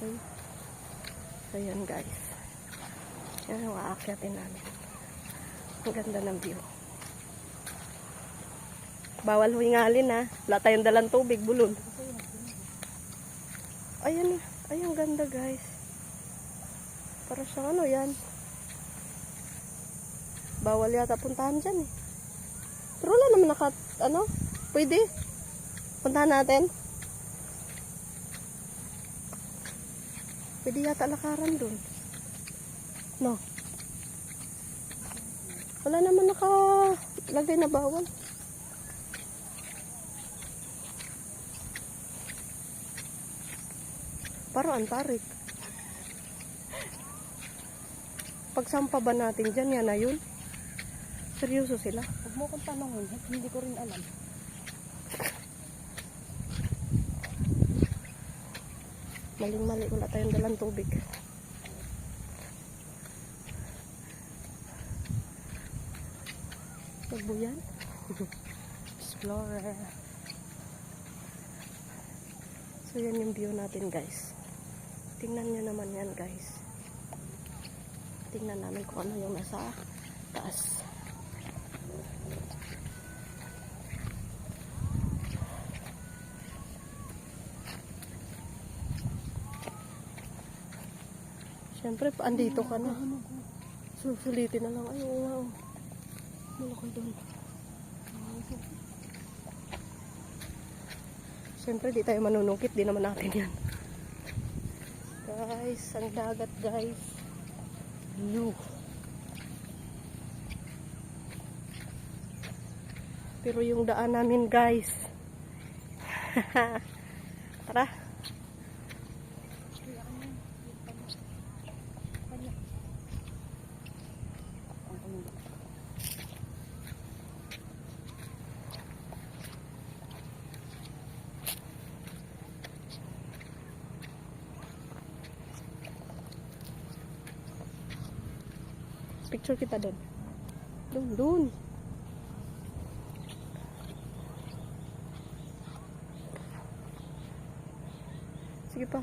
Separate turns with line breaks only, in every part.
Okay. So yan guys. Yan ang aakyatin namin. Ang ganda ng view. Bawal huingalin ha. Wala tayong dalang tubig, bulol. Ayan, ay ang ganda guys. Para sa ano yan. Bawal yata puntahan dyan eh. Pero wala naman pwede. Puntahan natin. Pwede yata lakaran dun. No. Wala naman nakalagay na bawal. Parang tarik. Pagsampa ba natin dyan, yan na yun? Seryoso sila?
Huwag mo kong tanongin, hindi ko rin alam.
Maling-mali, wala tayong dalang tubig. Magbuyan. Explorer. So yan yung view natin guys. Tingnan nyo naman yan guys. Tingnan namin kung ano yung nasa taas. Siyempre, andito ka na. Susulitin na lang. Ay, oo nga. Malaki doon. Siyempre, di tayo manunungkit. Di naman natin yan. Guys, ang dagat guys. View. Pero yung daan namin guys. Tara. Picture kita doon. Doon. Sige pa.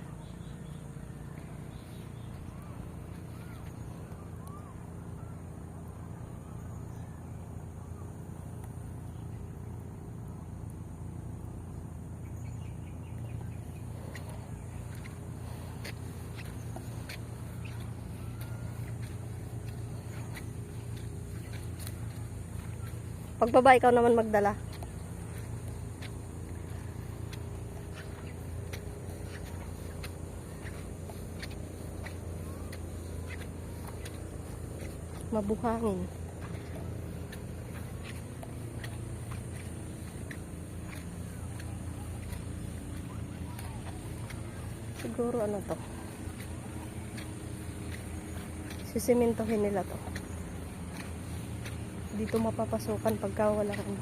Pagbaba, ikaw naman magdala. Mabuhangin. Siguro ano to? Sisimintohin nila to. Dito mapapasukan pagka wala ano.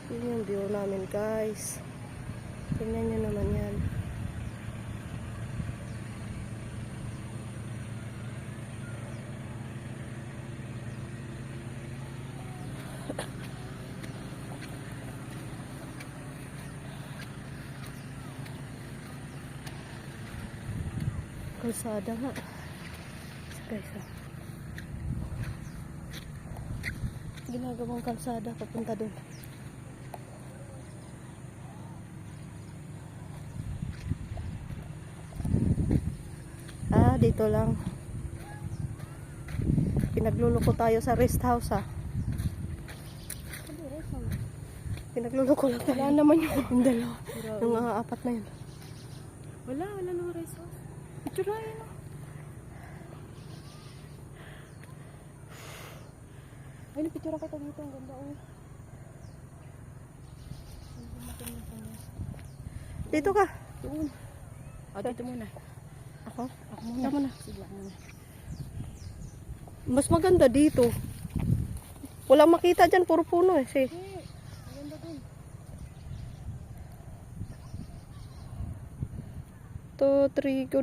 Yun yung view namin guys. Tingnan nyo naman yan. Kalsada nga. Guys, ginagawang kalsada papunta doon. Dito lang. Pinagluloko tayo sa rest house Pinagluloko lang tayo. Wala naman yung dalawa. Yung apat na yun.
Wala naman rest house. Ito na yun. Ay, napictura kita dito. Ang ganda
Dito ka.
Doon. Dito muna.
Ako
muna.
Tama na.
Sigla muna.
Mas maganda dito. Walang makita dyan. Puro puno eh. See?
Maganda dun.
2, 3, go.